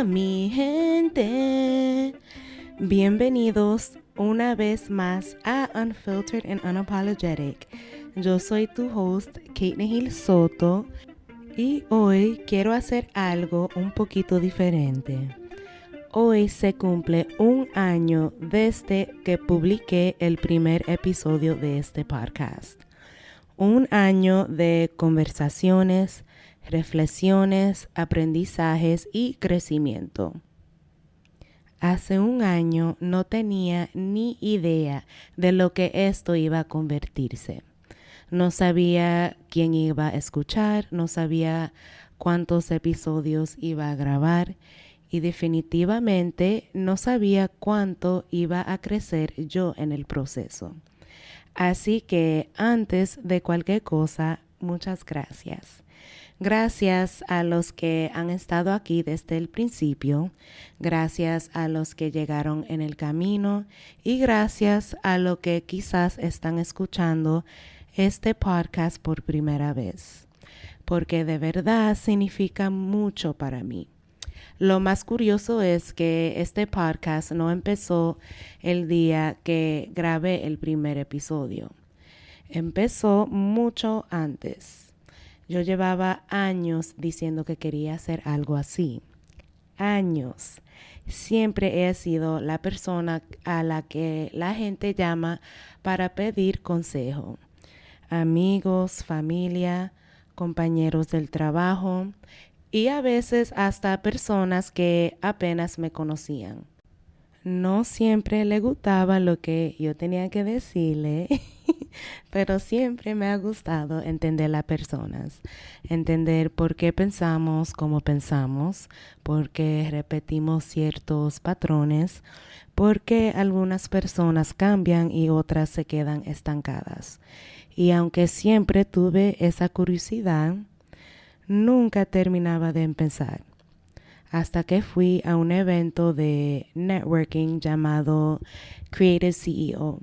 Hola mi gente, bienvenidos una vez más a Unfiltered and Unapologetic. Yo soy tu host, Kate Nehil Soto, y hoy quiero hacer algo un poquito diferente. Hoy se cumple un año desde que publiqué el primer episodio de este podcast. Un año de conversaciones, reflexiones, aprendizajes y crecimiento. Hace un año no tenía ni idea de lo que esto iba a convertirse. No sabía quién iba a escuchar, no sabía cuántos episodios iba a grabar y definitivamente no sabía cuánto iba a crecer yo en el proceso. Así que antes de cualquier cosa, muchas gracias. Gracias a los que han estado aquí desde el principio, gracias a los que llegaron en el camino y gracias a los que quizás están escuchando este podcast por primera vez, porque de verdad significa mucho para mí. Lo más curioso es que este podcast no empezó el día que grabé el primer episodio. Empezó mucho antes. Yo llevaba años diciendo que quería hacer algo así. Años. Siempre he sido la persona a la que la gente llama para pedir consejo. Amigos, familia, compañeros del trabajo y a veces hasta personas que apenas me conocían. No siempre le gustaba lo que yo tenía que decirle, pero siempre me ha gustado entender las personas, entender por qué pensamos como pensamos, por qué repetimos ciertos patrones, por qué algunas personas cambian y otras se quedan estancadas. Y aunque siempre tuve esa curiosidad, nunca terminaba de empezar. Hasta que fui a un evento de networking llamado Creative CEO.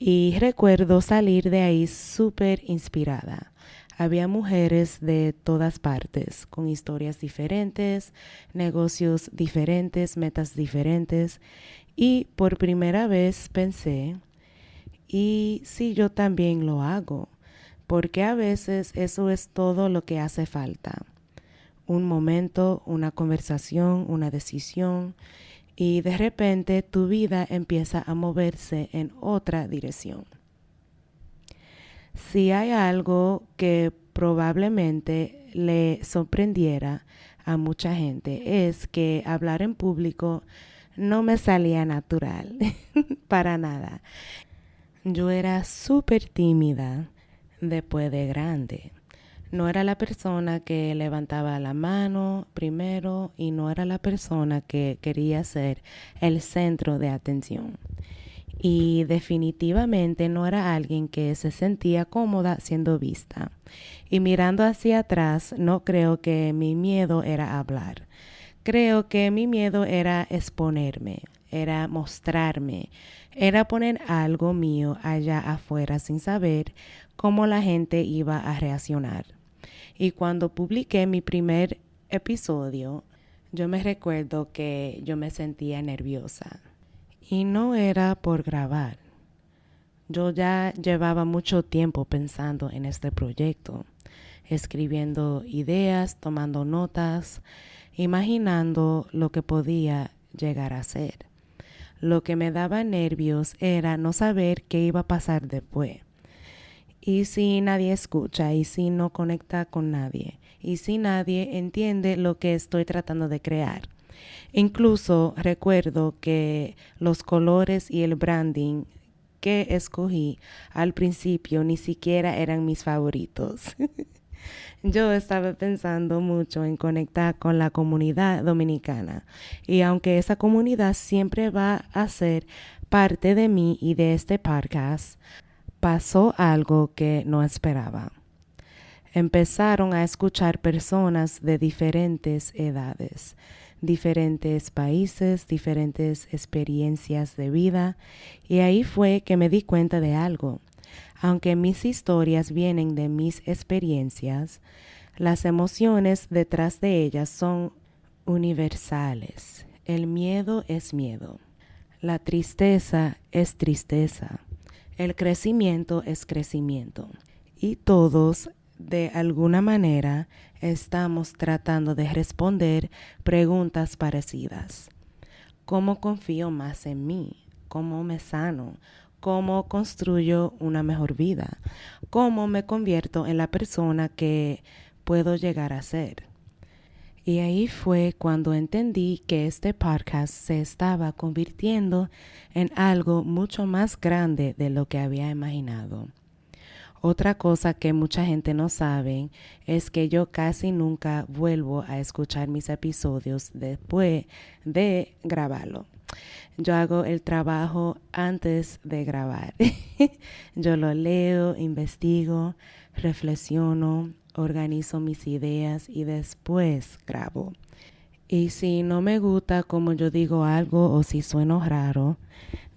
Y recuerdo salir de ahí súper inspirada. Había mujeres de todas partes, con historias diferentes, negocios diferentes, metas diferentes. Y por primera vez pensé, ¿y si yo también lo hago? Porque a veces eso es todo lo que hace falta. Un momento, una conversación, una decisión y de repente tu vida empieza a moverse en otra dirección. Si hay algo que probablemente le sorprendiera a mucha gente es que hablar en público no me salía natural, para nada. Yo era súper tímida después de grande. No era la persona que levantaba la mano primero y no era la persona que quería ser el centro de atención. Y definitivamente no era alguien que se sentía cómoda siendo vista. Y mirando hacia atrás, no creo que mi miedo era hablar. Creo que mi miedo era exponerme, era mostrarme, era poner algo mío allá afuera sin saber cómo la gente iba a reaccionar. Y cuando publiqué mi primer episodio, yo me recuerdo que yo me sentía nerviosa. Y no era por grabar. Yo ya llevaba mucho tiempo pensando en este proyecto, escribiendo ideas, tomando notas, imaginando lo que podía llegar a ser. Lo que me daba nervios era no saber qué iba a pasar después. Y si nadie escucha, y si no conecta con nadie, y si nadie entiende lo que estoy tratando de crear. Incluso recuerdo que los colores y el branding que escogí al principio ni siquiera eran mis favoritos. Yo estaba pensando mucho en conectar con la comunidad dominicana y aunque esa comunidad siempre va a ser parte de mí y de este podcast, pasó algo que no esperaba. Empezaron a escuchar personas de diferentes edades, diferentes países, diferentes experiencias de vida y ahí fue que me di cuenta de algo. Aunque mis historias vienen de mis experiencias, las emociones detrás de ellas son universales. El miedo es miedo. La tristeza es tristeza. El crecimiento es crecimiento. Y todos, de alguna manera, estamos tratando de responder preguntas parecidas. ¿Cómo confío más en mí? ¿Cómo me sano? ¿Cómo construyo una mejor vida? ¿Cómo me convierto en la persona que puedo llegar a ser? Y ahí fue cuando entendí que este podcast se estaba convirtiendo en algo mucho más grande de lo que había imaginado. Otra cosa que mucha gente no sabe es que yo casi nunca vuelvo a escuchar mis episodios después de grabarlo. Yo hago el trabajo antes de grabar. Yo lo leo, investigo, reflexiono, organizo mis ideas y después grabo. Y si no me gusta como yo digo algo o si sueno raro,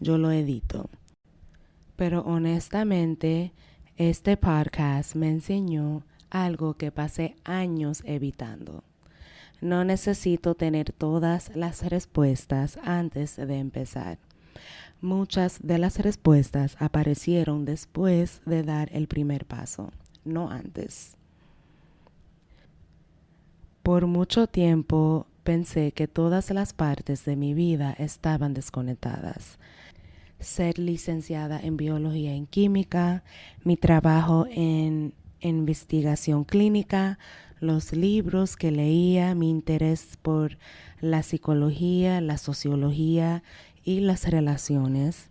yo lo edito. Pero honestamente, este podcast me enseñó algo que pasé años evitando. No necesito tener todas las respuestas antes de empezar. Muchas de las respuestas aparecieron después de dar el primer paso, no antes. Por mucho tiempo pensé que todas las partes de mi vida estaban desconectadas. Ser licenciada en biología y en química, mi trabajo en investigación clínica, los libros que leía, mi interés por la psicología, la sociología y las relaciones,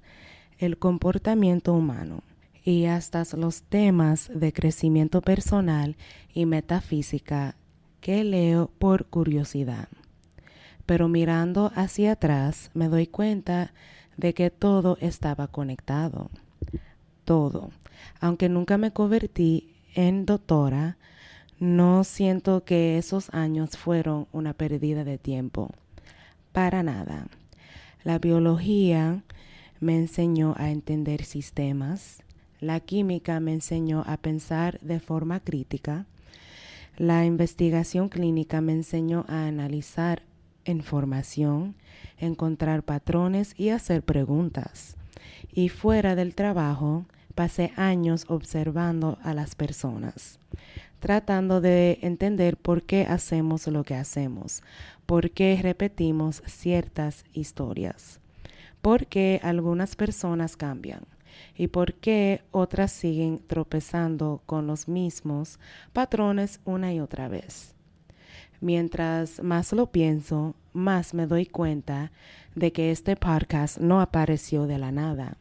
el comportamiento humano y hasta los temas de crecimiento personal y metafísica que leo por curiosidad. Pero mirando hacia atrás me doy cuenta de que todo estaba conectado. Todo. Aunque nunca me convertí en doctora, no siento que esos años fueron una pérdida de tiempo. Para nada. La biología me enseñó a entender sistemas. La química me enseñó a pensar de forma crítica. La investigación clínica me enseñó a analizar información, encontrar patrones y hacer preguntas. Y fuera del trabajo, pasé años observando a las personas, tratando de entender por qué hacemos lo que hacemos, por qué repetimos ciertas historias, por qué algunas personas cambian y por qué otras siguen tropezando con los mismos patrones una y otra vez. Mientras más lo pienso, más me doy cuenta de que este podcast no apareció de la nada.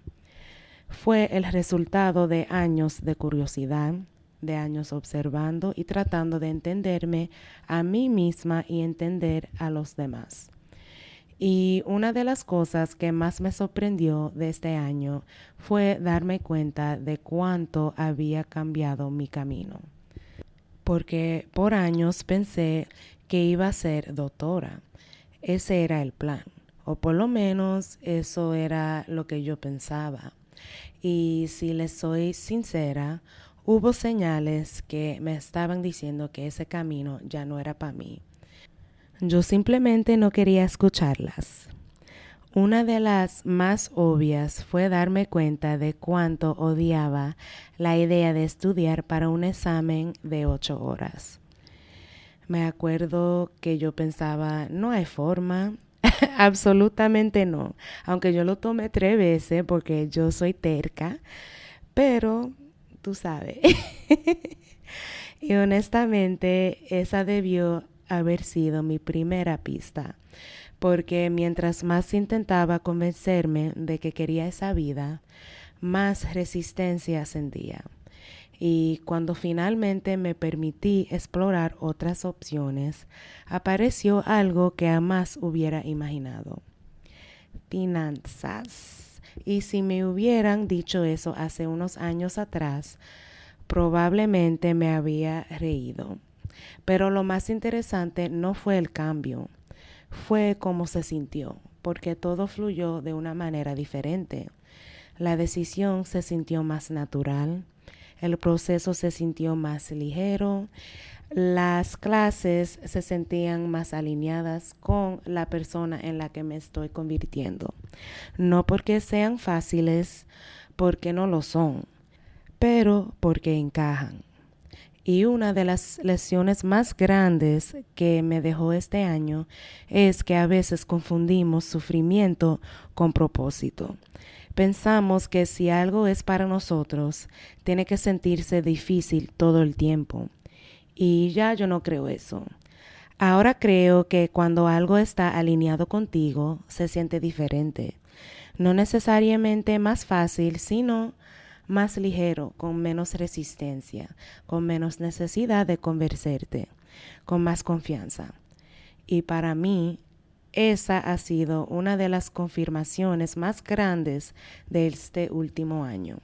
Fue el resultado de años de curiosidad, de años observando y tratando de entenderme a mí misma y entender a los demás. Y una de las cosas que más me sorprendió de este año fue darme cuenta de cuánto había cambiado mi camino. Porque por años pensé que iba a ser doctora. Ese era el plan, o por lo menos eso era lo que yo pensaba. Y si les soy sincera, hubo señales que me estaban diciendo que ese camino ya no era para mí. Yo simplemente no quería escucharlas. Una de las más obvias fue darme cuenta de cuánto odiaba la idea de estudiar para un examen de 8 horas. Me acuerdo que yo pensaba, no hay forma, absolutamente no. Aunque yo lo tomé 3 veces porque yo soy terca, pero tú sabes. Y honestamente, esa debió haber sido mi primera pista. Porque mientras más intentaba convencerme de que quería esa vida, más resistencia sentía. Y cuando finalmente me permití explorar otras opciones, apareció algo que jamás hubiera imaginado. Finanzas. Y si me hubieran dicho eso hace unos años atrás, probablemente me había reído. Pero lo más interesante no fue el cambio, fue cómo se sintió, porque todo fluyó de una manera diferente. La decisión se sintió más natural, el proceso se sintió más ligero, Las clases se sentían más alineadas con la persona en la que me estoy convirtiendo. No porque sean fáciles, porque no lo son, pero porque encajan. Y una de las lecciones más grandes que me dejó este año es que a veces confundimos sufrimiento con propósito. Pensamos que si algo es para nosotros, tiene que sentirse difícil todo el tiempo. Y ya yo no creo eso. Ahora creo que cuando algo está alineado contigo, se siente diferente. No necesariamente más fácil, sino más ligero, con menos resistencia, con menos necesidad de convencerte, con más confianza. Y para mí, esa ha sido una de las confirmaciones más grandes de este último año.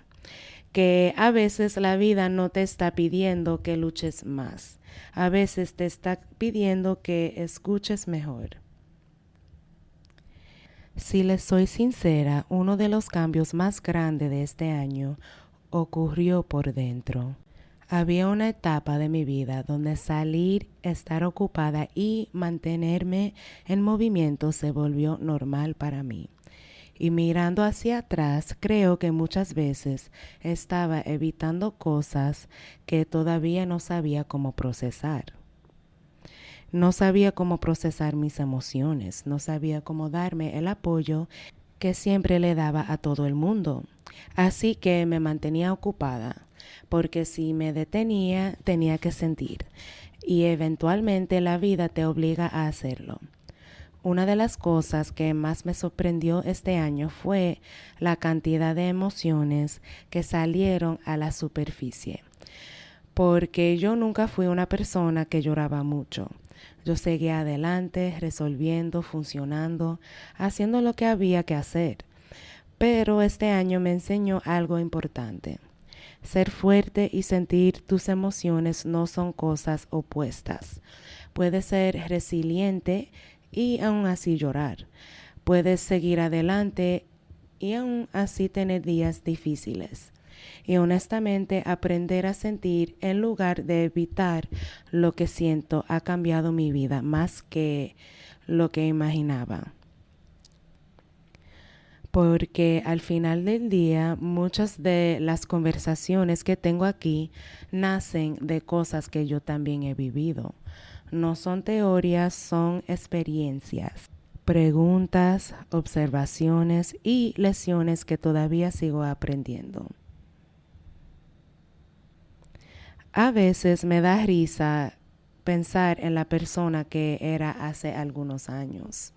Que a veces la vida no te está pidiendo que luches más. A veces te está pidiendo que escuches mejor. Si les soy sincera, uno de los cambios más grandes de este año ocurrió por dentro. Había una etapa de mi vida donde salir, estar ocupada y mantenerme en movimiento se volvió normal para mí. Y mirando hacia atrás, creo que muchas veces estaba evitando cosas que todavía no sabía cómo procesar. No sabía cómo procesar mis emociones, no sabía cómo darme el apoyo que siempre le daba a todo el mundo. Así que me mantenía ocupada, porque si me detenía tenía que sentir, y eventualmente la vida te obliga a hacerlo. Una de las cosas que más me sorprendió este año fue la cantidad de emociones que salieron a la superficie, porque yo nunca fui una persona que lloraba mucho. Yo seguía adelante, resolviendo, funcionando, haciendo lo que había que hacer. Pero este año me enseñó algo importante. Ser fuerte y sentir tus emociones no son cosas opuestas. Puedes ser resiliente y aún así llorar. Puedes seguir adelante y aún así tener días difíciles. Y honestamente, aprender a sentir en lugar de evitar lo que siento ha cambiado mi vida más que lo que imaginaba. Porque al final del día muchas de las conversaciones que tengo aquí nacen de cosas que yo también he vivido. No son teorías, son experiencias, preguntas, observaciones y lecciones que todavía sigo aprendiendo. A veces me da risa pensar en la persona que era hace algunos años,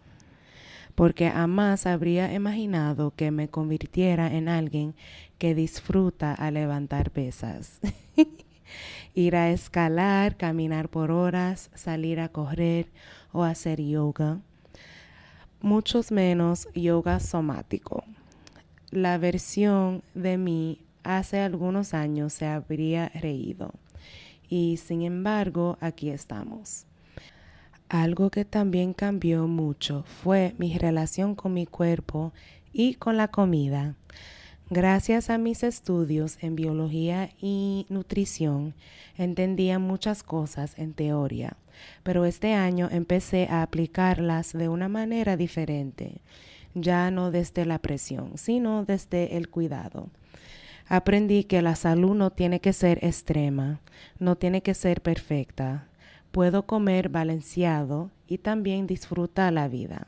porque jamás habría imaginado que me convirtiera en alguien que disfruta a levantar pesas. Ir a escalar, caminar por horas, salir a correr o hacer yoga. Muchos menos yoga somático. La versión de mí hace algunos años se habría reído. Y sin embargo, aquí estamos. Algo que también cambió mucho fue mi relación con mi cuerpo y con la comida. Gracias a mis estudios en biología y nutrición, entendía muchas cosas en teoría, pero este año empecé a aplicarlas de una manera diferente, ya no desde la presión, sino desde el cuidado. Aprendí que la salud no tiene que ser extrema, no tiene que ser perfecta. Puedo comer balanceado y también disfrutar la vida.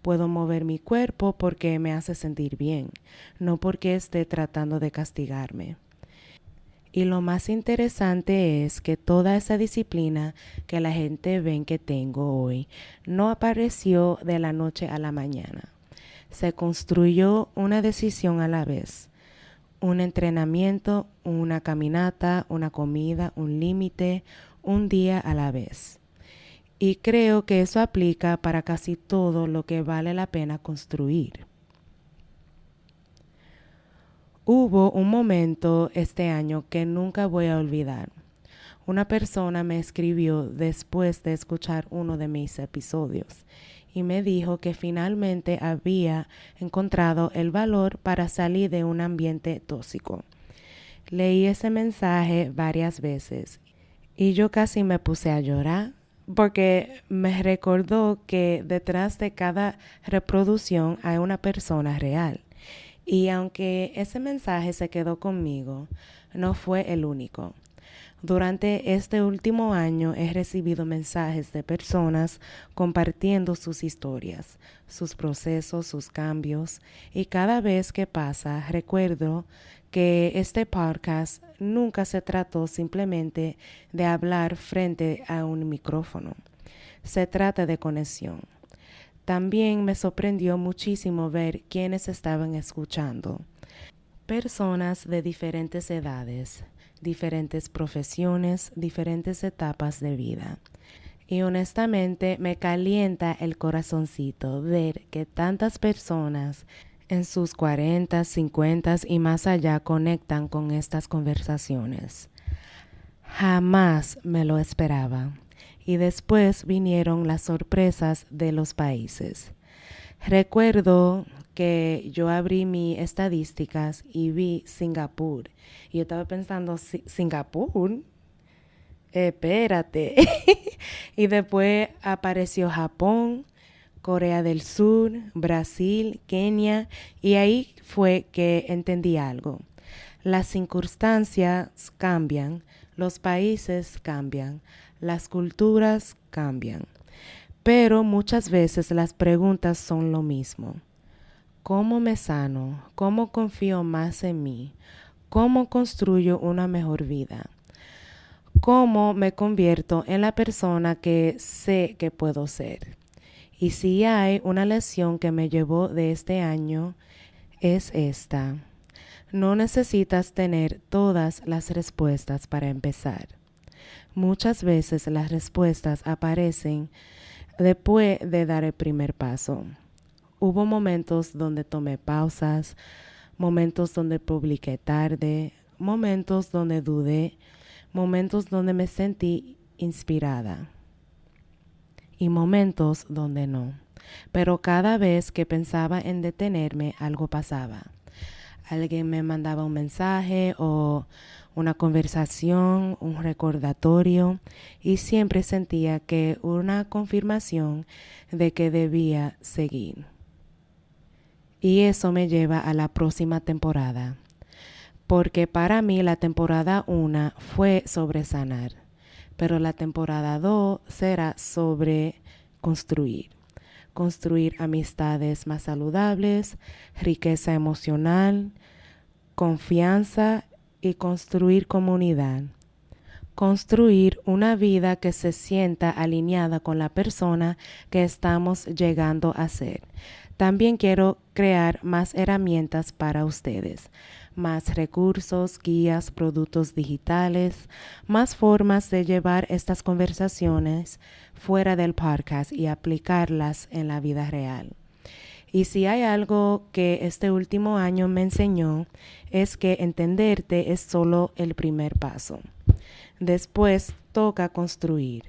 Puedo mover mi cuerpo porque me hace sentir bien, no porque esté tratando de castigarme. Y lo más interesante es que toda esa disciplina que la gente ven que tengo hoy no apareció de la noche a la mañana. Se construyó una decisión a la vez. Un entrenamiento, una caminata, una comida, un límite, un día a la vez. Y creo que eso aplica para casi todo lo que vale la pena construir. Hubo un momento este año que nunca voy a olvidar. Una persona me escribió después de escuchar uno de mis episodios y me dijo que finalmente había encontrado el valor para salir de un ambiente tóxico. Leí ese mensaje varias veces Y yo casi me puse a llorar porque me recordó que detrás de cada reproducción hay una persona real. Y aunque ese mensaje se quedó conmigo, no fue el único. Durante este último año he recibido mensajes de personas compartiendo sus historias, sus procesos, sus cambios, y cada vez que pasa recuerdo que este podcast nunca se trató simplemente de hablar frente a un micrófono. Se trata de conexión. También me sorprendió muchísimo ver quiénes estaban escuchando. Personas de diferentes edades, diferentes profesiones, diferentes etapas de vida. Y honestamente me calienta el corazoncito ver que tantas personas en sus 40, 50 y más allá conectan con estas conversaciones. Jamás me lo esperaba. Y después vinieron las sorpresas de los países. Recuerdo que yo abrí mis estadísticas y vi Singapur. Y yo estaba pensando, ¿Singapur? Espérate. Y después apareció Japón, Corea del Sur, Brasil, Kenia. Y ahí fue que entendí algo. Las circunstancias cambian, los países cambian, las culturas cambian. Pero muchas veces las preguntas son lo mismo. ¿Cómo me sano? ¿Cómo confío más en mí? ¿Cómo construyo una mejor vida? ¿Cómo me convierto en la persona que sé que puedo ser? Y si hay una lección que me llevó de este año, es esta. No necesitas tener todas las respuestas para empezar. Muchas veces las respuestas aparecen después de dar el primer paso. Hubo momentos donde tomé pausas, momentos donde publiqué tarde, momentos donde dudé, momentos donde me sentí inspirada y momentos donde no. Pero cada vez que pensaba en detenerme, algo pasaba. Alguien me mandaba un mensaje o una conversación, un recordatorio, y siempre sentía que una confirmación de que debía seguir. Y eso me lleva a la próxima temporada, porque para mí la temporada 1 fue sobre sanar, pero la temporada 2 será sobre construir. Construir amistades más saludables, riqueza emocional, confianza y construir comunidad. Construir una vida que se sienta alineada con la persona que estamos llegando a ser. También quiero crear más herramientas para ustedes, más recursos, guías, productos digitales, más formas de llevar estas conversaciones fuera del podcast y aplicarlas en la vida real. Y si hay algo que este último año me enseñó, es que entenderte es solo el primer paso. Después toca construir.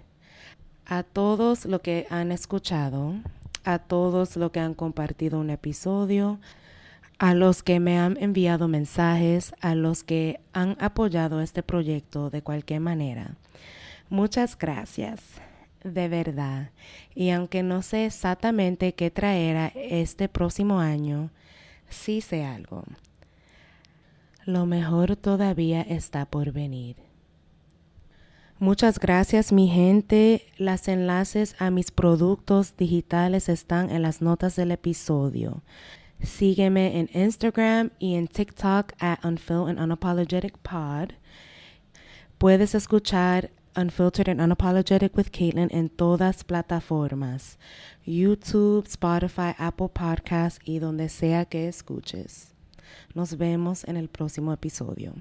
A todos los que han escuchado, a todos los que han compartido un episodio, a los que me han enviado mensajes, a los que han apoyado este proyecto de cualquier manera. Muchas gracias, de verdad. Y aunque no sé exactamente qué traerá este próximo año, sí sé algo. Lo mejor todavía está por venir. Muchas gracias, mi gente. Los enlaces a mis productos digitales están en las notas del episodio. Sígueme en Instagram y en TikTok at Unfiltered and Unapologetic Pod. Puedes escuchar Unfiltered and Unapologetic with Caitlin en todas plataformas. YouTube, Spotify, Apple Podcasts y donde sea que escuches. Nos vemos en el próximo episodio.